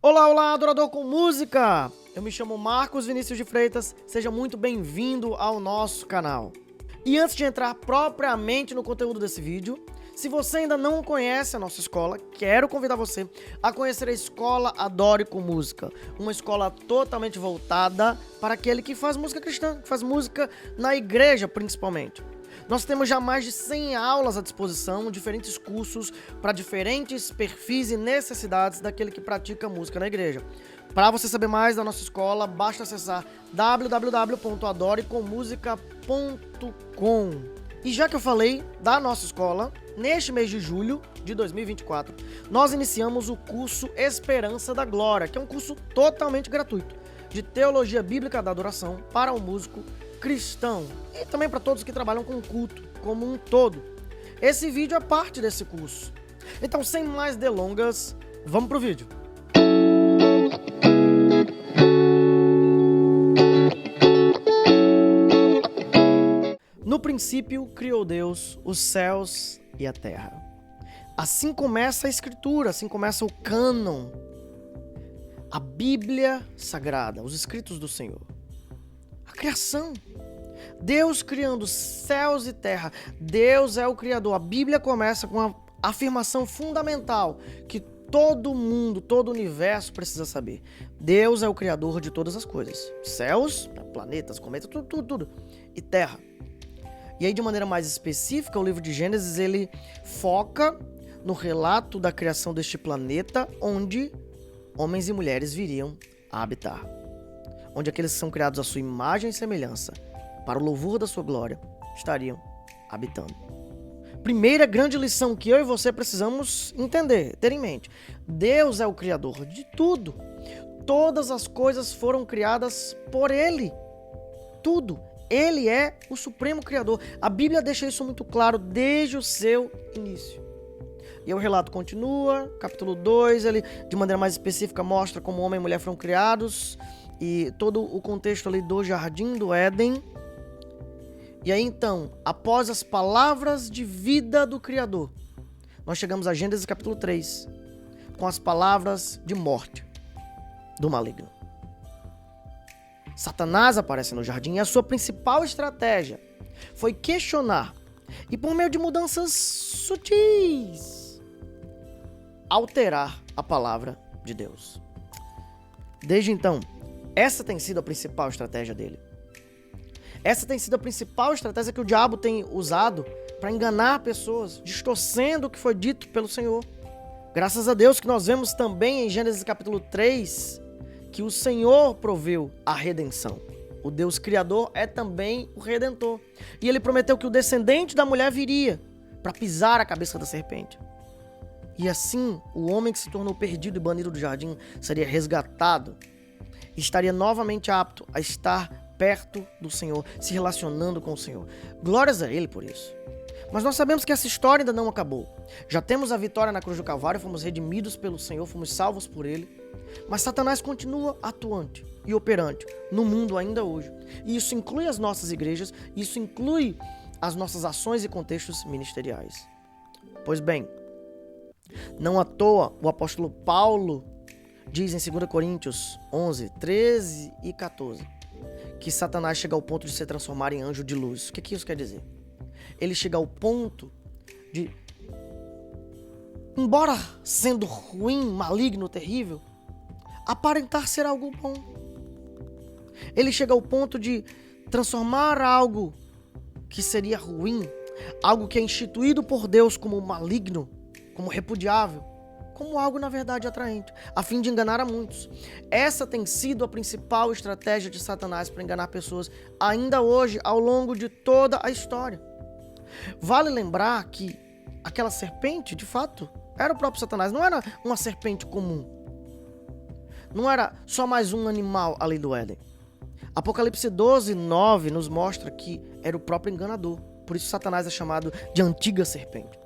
Olá, olá, adorador com música! Eu me chamo Marcos Vinícius de Freitas, seja muito bem-vindo ao nosso canal. E antes de entrar propriamente no conteúdo desse vídeo, se você ainda não conhece a nossa escola, quero convidar você a conhecer a Escola Adore com Música, uma escola totalmente voltada para aquele que faz música cristã, que faz música na igreja principalmente. Nós temos já mais de 100 aulas à disposição, diferentes cursos para diferentes perfis e necessidades daquele que pratica música na igreja. Para você saber mais da nossa escola, basta acessar www.adorecomusica.com. E já que eu falei da nossa escola, neste mês de julho de 2024, nós iniciamos o curso Esperança da Glória, que é um curso totalmente gratuito de Teologia Bíblica da Adoração para o músico cristão e também para todos que trabalham com culto como um todo. Esse vídeo é parte desse curso. Então, sem mais delongas, vamos pro vídeo. No princípio criou Deus os céus e a terra. Assim começa a Escritura, assim começa o cânon, a Bíblia Sagrada, os escritos do Senhor. A criação. Deus criando céus e terra. Deus é o Criador. A Bíblia começa com uma afirmação fundamental que todo mundo, todo o universo precisa saber. Deus é o Criador de todas as coisas. Céus, planetas, cometas, tudo. E terra. E aí, de maneira mais específica, o livro de Gênesis, ele foca no relato da criação deste planeta, onde homens e mulheres viriam a habitar. Onde aqueles que são criados à sua imagem e semelhança, para o louvor da sua glória, estariam habitando. Primeira grande lição que eu e você precisamos entender, ter em mente. Deus é o Criador de tudo. Todas as coisas foram criadas por Ele. Tudo. Ele é o Supremo Criador. A Bíblia deixa isso muito claro desde o seu início. E o relato continua, capítulo 2, ele de maneira mais específica mostra como homem e mulher foram criados e todo o contexto ali do Jardim do Éden. E aí então, após as palavras de vida do Criador, nós chegamos a Gênesis capítulo 3, com as palavras de morte do maligno. Satanás aparece no jardim e a sua principal estratégia foi questionar e, por meio de mudanças sutis, alterar a palavra de Deus. Desde então, essa tem sido a principal estratégia dele. Essa tem sido a principal estratégia que o diabo tem usado para enganar pessoas, distorcendo o que foi dito pelo Senhor. Graças a Deus que nós vemos também em Gênesis capítulo 3 que o Senhor proveu a redenção. O Deus Criador é também o Redentor. E ele prometeu que o descendente da mulher viria para pisar a cabeça da serpente. E assim, o homem que se tornou perdido e banido do jardim seria resgatado e estaria novamente apto a estar perto do Senhor, se relacionando com o Senhor. Glórias a Ele por isso. Mas nós sabemos que essa história ainda não acabou. Já temos a vitória na cruz do Calvário, fomos redimidos pelo Senhor, fomos salvos por Ele. Mas Satanás continua atuante e operante no mundo ainda hoje. E isso inclui as nossas igrejas, isso inclui as nossas ações e contextos ministeriais. Pois bem, não à toa o apóstolo Paulo diz em 2 Coríntios 11, 13 e 14 que Satanás chega ao ponto de se transformar em anjo de luz. O que isso quer dizer? Ele chega ao ponto de, embora sendo ruim, maligno, terrível, aparentar ser algo bom. Ele chega ao ponto de transformar algo que seria ruim, algo que é instituído por Deus como maligno, como repudiável, como algo na verdade atraente, a fim de enganar a muitos. Essa tem sido a principal estratégia de Satanás para enganar pessoas ainda hoje, ao longo de toda a história. Vale lembrar que aquela serpente, de fato, era o próprio Satanás, não era uma serpente comum. Não era só mais um animal ali do Éden. Apocalipse 12, 9 nos mostra que era o próprio enganador. Por isso Satanás é chamado de antiga serpente.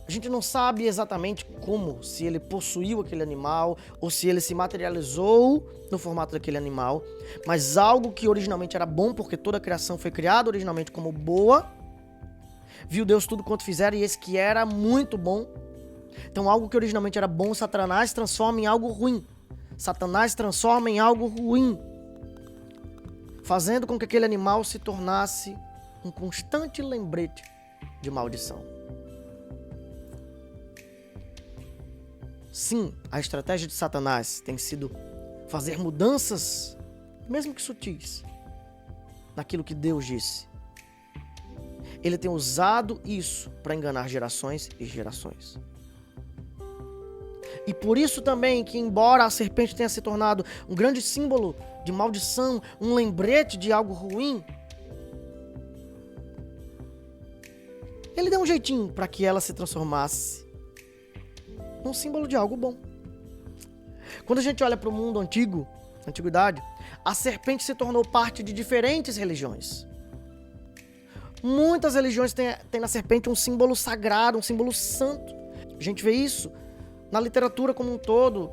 A gente não sabe exatamente como, se ele possuiu aquele animal ou se ele se materializou no formato daquele animal, mas algo que originalmente era bom, porque toda a criação foi criada originalmente como boa, viu Deus tudo quanto fizeram e esse que era muito bom. Então algo que originalmente era bom, Satanás transforma em algo ruim. Satanás transforma em algo ruim, fazendo com que aquele animal se tornasse um constante lembrete de maldição. Sim, a estratégia de Satanás tem sido fazer mudanças, mesmo que sutis, naquilo que Deus disse. Ele tem usado isso para enganar gerações e gerações. E por isso também que, embora a serpente tenha se tornado um grande símbolo de maldição, um lembrete de algo ruim, ele deu um jeitinho para que ela se transformasse num símbolo de algo bom. Quando a gente olha para o mundo antigo, na antiguidade, a serpente se tornou parte de diferentes religiões. Muitas religiões têm na serpente um símbolo sagrado, um símbolo santo. A gente vê isso na literatura como um todo,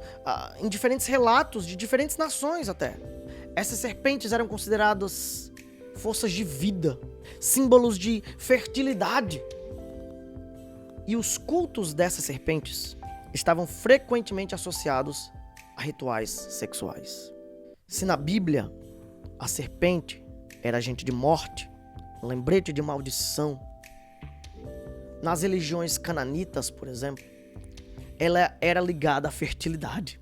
em diferentes relatos de diferentes nações até. Essas serpentes eram consideradas forças de vida, símbolos de fertilidade. E os cultos dessas serpentes estavam frequentemente associados a rituais sexuais. Se na Bíblia a serpente era agente de morte, um lembrete de maldição, nas religiões cananitas, por exemplo, ela era ligada à fertilidade.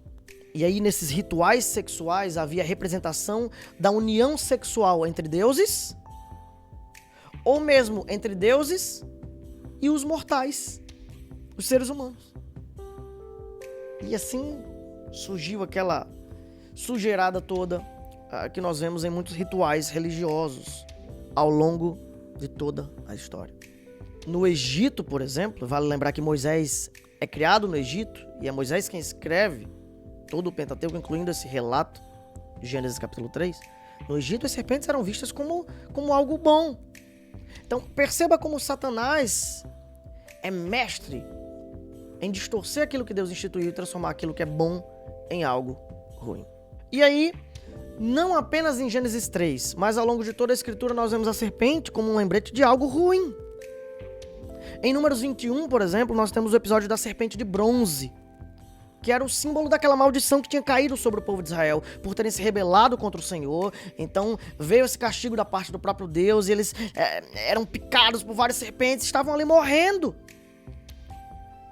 E aí, nesses rituais sexuais, havia a representação da união sexual entre deuses, ou mesmo entre deuses e os mortais, os seres humanos. E assim surgiu aquela sujeirada toda que nós vemos em muitos rituais religiosos ao longo de toda a história. No Egito, por exemplo, vale lembrar que Moisés é criado no Egito, e é Moisés quem escreve todo o Pentateuco, incluindo esse relato de Gênesis capítulo 3. No Egito, as serpentes eram vistas como algo bom. Então, perceba como Satanás é mestre em distorcer aquilo que Deus instituiu e transformar aquilo que é bom em algo ruim. E aí, não apenas em Gênesis 3, mas ao longo de toda a Escritura nós vemos a serpente como um lembrete de algo ruim. Em Números 21, por exemplo, nós temos o episódio da serpente de bronze, que era o símbolo daquela maldição que tinha caído sobre o povo de Israel por terem se rebelado contra o Senhor. Então veio esse castigo da parte do próprio Deus e eles eram picados por várias serpentes, estavam ali morrendo.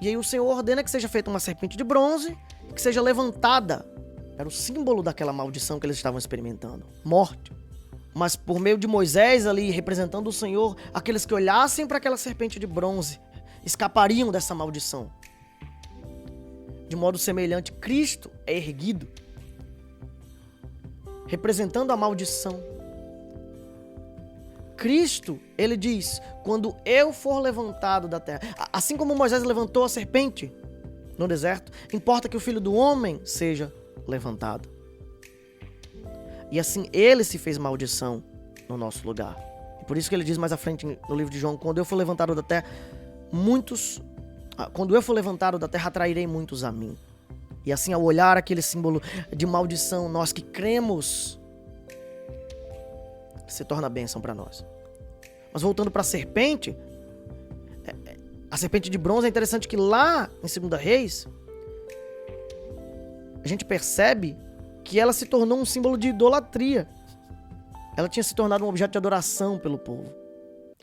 E aí o Senhor ordena que seja feita uma serpente de bronze, que seja levantada. Era o símbolo daquela maldição que eles estavam experimentando, morte. Mas por meio de Moisés ali, representando o Senhor, aqueles que olhassem para aquela serpente de bronze escapariam dessa maldição. De modo semelhante, Cristo é erguido, representando a maldição. Cristo, ele diz, quando eu for levantado da terra, assim como Moisés levantou a serpente no deserto, importa que o Filho do Homem seja levantado. E assim ele se fez maldição no nosso lugar. E por isso que ele diz mais à frente no livro de João, quando eu for levantado da terra, atrairei muitos a mim. E assim, ao olhar aquele símbolo de maldição, nós que cremos, se torna bênção para nós. Mas voltando para a serpente de bronze, é interessante que lá em 2 Reis, a gente percebe que ela se tornou um símbolo de idolatria. Ela tinha se tornado um objeto de adoração pelo povo.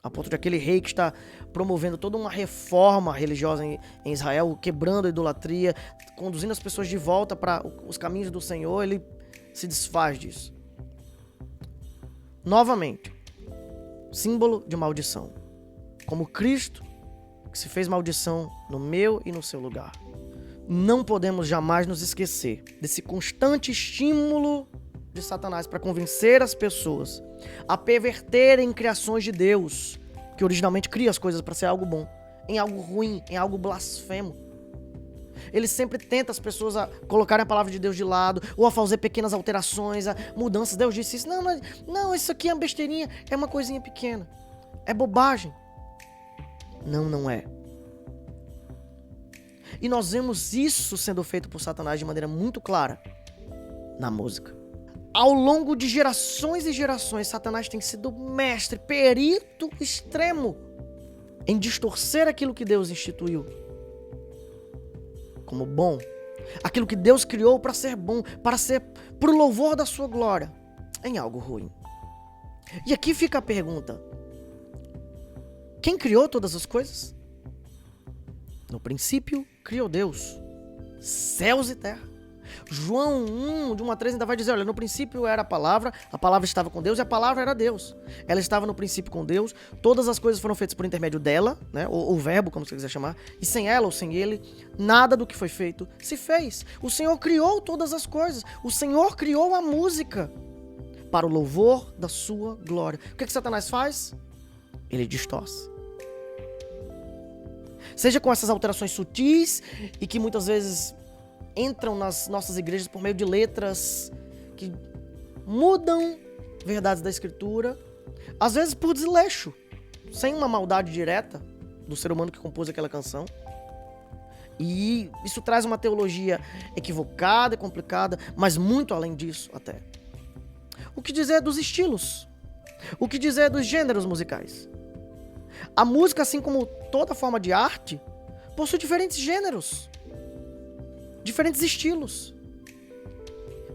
A ponto de aquele rei que está promovendo toda uma reforma religiosa em Israel, quebrando a idolatria, conduzindo as pessoas de volta para os caminhos do Senhor, ele se desfaz disso. Novamente, símbolo de maldição. Como Cristo, que se fez maldição no meu e no seu lugar. Não podemos jamais nos esquecer desse constante estímulo de Satanás para convencer as pessoas a perverterem criações de Deus, que originalmente cria as coisas para ser algo bom, em algo ruim, em algo blasfemo. Ele sempre tenta as pessoas a colocarem a palavra de Deus de lado, ou a fazer pequenas alterações, mudanças. Deus disse isso. Não, isso aqui é uma besteirinha, é uma coisinha pequena. É bobagem. Não é. E nós vemos isso sendo feito por Satanás de maneira muito clara na música. Ao longo de gerações e gerações, Satanás tem sido mestre, perito extremo em distorcer aquilo que Deus instituiu como bom aquilo que Deus criou para ser bom, para ser pro louvor da sua glória, em algo ruim. E aqui fica a pergunta: quem criou todas as coisas? No princípio criou Deus, céus e terra. João 1, de 1 a 3 ainda vai dizer, olha, no princípio era a palavra estava com Deus e a palavra era Deus. Ela estava no princípio com Deus, todas as coisas foram feitas por intermédio dela, né, ou verbo, como você quiser chamar, e sem ela ou sem ele, nada do que foi feito se fez. O Senhor criou todas as coisas, o Senhor criou a música para o louvor da sua glória. O que Satanás faz? Ele distorce. Seja com essas alterações sutis e que muitas vezes entram nas nossas igrejas por meio de letras que mudam verdades da Escritura, às vezes por desleixo, sem uma maldade direta do ser humano que compôs aquela canção. E isso traz uma teologia equivocada e complicada, mas muito além disso até. O que dizer dos estilos? O que dizer dos gêneros musicais? A música, assim como toda forma de arte, possui diferentes gêneros, diferentes estilos.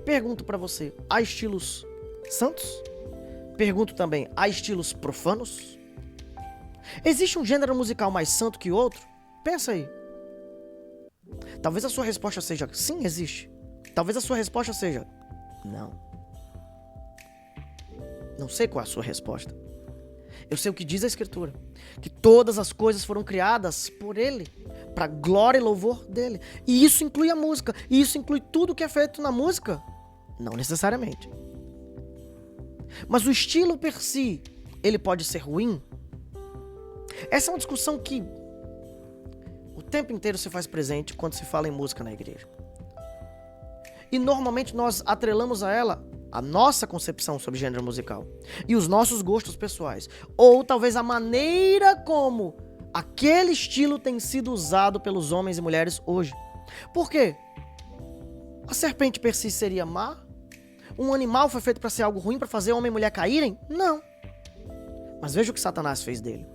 Pergunto para você, há estilos santos? Pergunto também, há estilos profanos? Existe um gênero musical mais santo que outro? Pensa aí. Talvez a sua resposta seja sim, existe. Talvez a sua resposta seja não. Não sei qual é a sua resposta. Eu sei o que diz a Escritura, que todas as coisas foram criadas por Ele, para glória e louvor dele. E isso inclui a música, e isso inclui tudo que é feito na música? Não necessariamente. Mas o estilo per si, ele pode ser ruim? Essa é uma discussão que o tempo inteiro se faz presente quando se fala em música na igreja. E normalmente nós atrelamos a ela a nossa concepção sobre gênero musical e os nossos gostos pessoais, ou talvez a maneira como aquele estilo tem sido usado pelos homens e mulheres hoje. Por quê? A serpente per si seria má? Um animal foi feito para ser algo ruim, para fazer homem e mulher caírem? Não. Mas veja o que Satanás fez dele.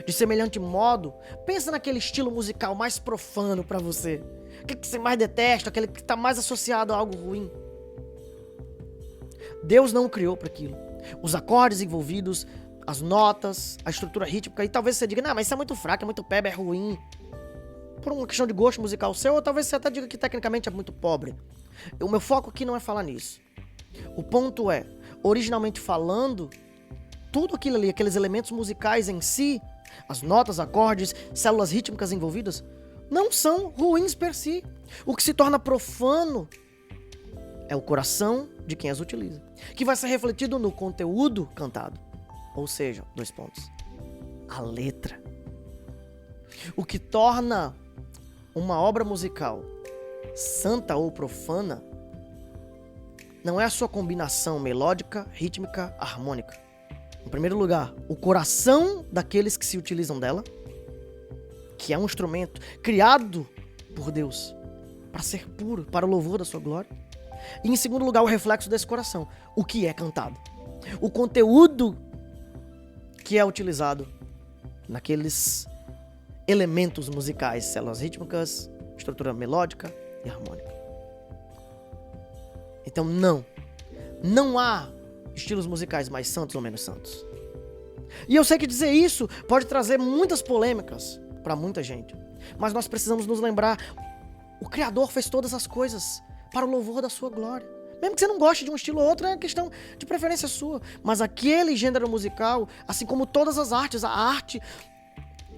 De semelhante modo, pensa naquele estilo musical mais profano para você, aquele que você mais detesta, aquele que está mais associado a algo ruim. Deus não o criou para aquilo. Os acordes envolvidos, as notas, a estrutura rítmica, e talvez você diga, não, mas isso é muito fraco, é muito peba, é ruim. Por uma questão de gosto musical seu, ou talvez você até diga que tecnicamente é muito pobre. O meu foco aqui não é falar nisso. O ponto é, originalmente falando, tudo aquilo ali, aqueles elementos musicais em si, as notas, acordes, células rítmicas envolvidas, não são ruins per si. O que se torna profano é o coração de quem as utiliza, que vai ser refletido no conteúdo cantado. Ou seja, 2 pontos. A letra. O que torna uma obra musical santa ou profana não é a sua combinação melódica, rítmica, harmônica. Em primeiro lugar, o coração daqueles que se utilizam dela, que é um instrumento criado por Deus para ser puro, para o louvor da sua glória. E em segundo lugar, o reflexo desse coração, o que é cantado. O conteúdo que é utilizado naqueles elementos musicais, células rítmicas, estrutura melódica e harmônica. Então não há estilos musicais mais santos ou menos santos. E eu sei que dizer isso pode trazer muitas polêmicas para muita gente, mas nós precisamos nos lembrar, o Criador fez todas as coisas para o louvor da sua glória. Mesmo que você não goste de um estilo ou outro, é questão de preferência sua. Mas aquele gênero musical, assim como todas as artes, a arte...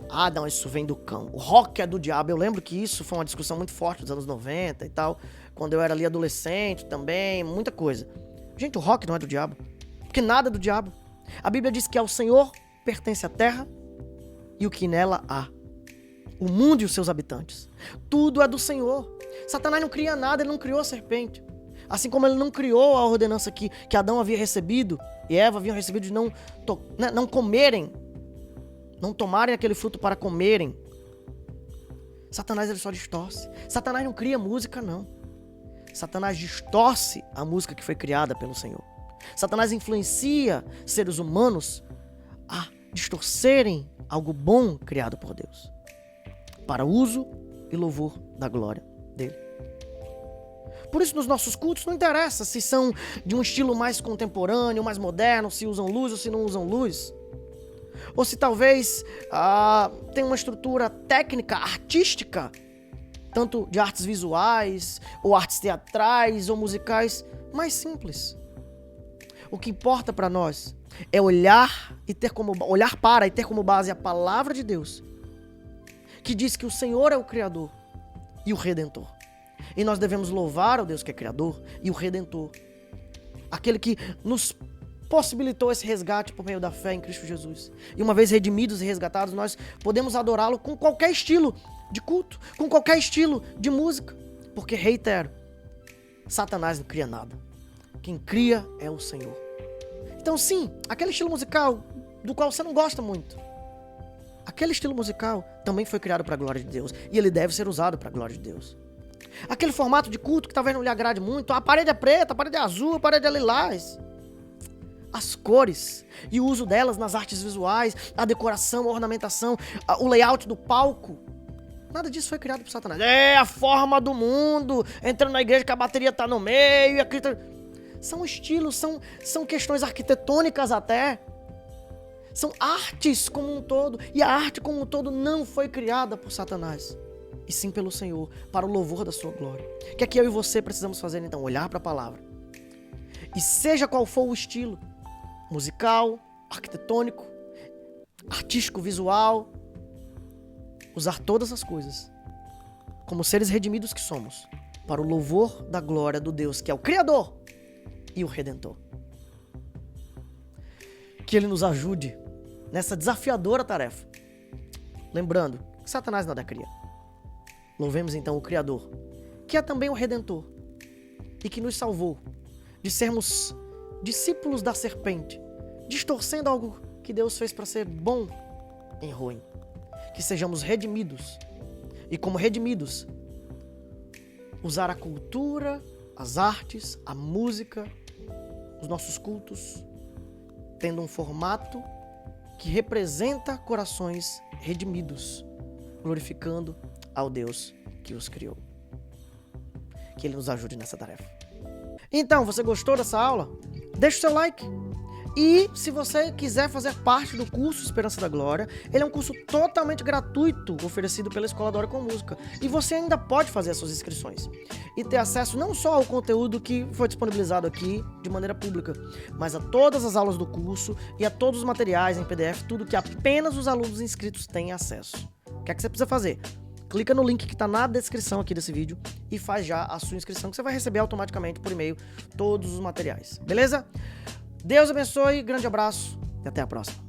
Ah, não, isso vem do cão. O rock é do diabo. Eu lembro que isso foi uma discussão muito forte dos anos 90 e tal. Quando eu era ali adolescente também, muita coisa. Gente, o rock não é do diabo. Porque nada é do diabo. A Bíblia diz que ao Senhor pertence a terra e o que nela há. O mundo e os seus habitantes. Tudo é do Senhor. Satanás não cria nada, ele não criou a serpente. Assim como ele não criou a ordenança que Adão havia recebido e Eva haviam recebido de não comerem, não tomarem aquele fruto para comerem. Satanás ele só distorce. Satanás não cria música, não. Satanás distorce a música que foi criada pelo Senhor. Satanás influencia seres humanos a distorcerem algo bom criado por Deus, para uso e louvor da glória dele. Por isso, nos nossos cultos, não interessa se são de um estilo mais contemporâneo, mais moderno, se usam luz ou se não usam luz. Ou se talvez tem uma estrutura técnica, artística, tanto de artes visuais, ou artes teatrais, ou musicais, mais simples. O que importa para nós é olhar para e ter como base a palavra de Deus, que diz que o Senhor é o Criador e o Redentor. E nós devemos louvar ao Deus que é Criador e o Redentor, aquele que nos possibilitou esse resgate por meio da fé em Cristo Jesus. E uma vez redimidos e resgatados, nós podemos adorá-lo com qualquer estilo de culto, com qualquer estilo de música. Porque, reitero, Satanás não cria nada. Quem cria é o Senhor. Então sim, aquele estilo musical do qual você não gosta muito, aquele estilo musical também foi criado para a glória de Deus. E ele deve ser usado para a glória de Deus. Aquele formato de culto que talvez não lhe agrade muito, a parede é preta, a parede é azul, a parede é lilás. As cores e o uso delas nas artes visuais, a decoração, a ornamentação, o layout do palco, nada disso foi criado por Satanás. É a forma do mundo, entrando na igreja que a bateria tá no meio, e aqui são estilos, são questões arquitetônicas até, são artes como um todo, e a arte como um todo não foi criada por Satanás, e sim pelo Senhor, para o louvor da sua glória. Que aqui eu e você precisamos fazer então, olhar para a palavra, e seja qual for o estilo, musical, arquitetônico, artístico, visual, usar todas as coisas, como seres redimidos que somos, para o louvor da glória do Deus que é o Criador e o Redentor. Que Ele nos ajude nessa desafiadora tarefa. Lembrando que Satanás nada cria. Louvemos então o Criador, que é também o Redentor, e que nos salvou de sermos discípulos da serpente, distorcendo algo que Deus fez para ser bom em ruim. Que sejamos redimidos, e como redimidos, usar a cultura, as artes, a música, os nossos cultos, tendo um formato que representa corações redimidos, glorificando ao Deus que os criou. Que Ele nos ajude nessa tarefa. Então, você gostou dessa aula? Deixa o seu like. E se você quiser fazer parte do curso Esperança da Glória, ele é um curso totalmente gratuito, oferecido pela Escola da Hora com Música. E você ainda pode fazer as suas inscrições e ter acesso não só ao conteúdo que foi disponibilizado aqui de maneira pública, mas a todas as aulas do curso e a todos os materiais em PDF, tudo que apenas os alunos inscritos têm acesso. O que é que você precisa fazer? Clica no link que está na descrição aqui desse vídeo e faz já a sua inscrição, que você vai receber automaticamente por e-mail todos os materiais. Beleza? Deus abençoe, grande abraço e até a próxima.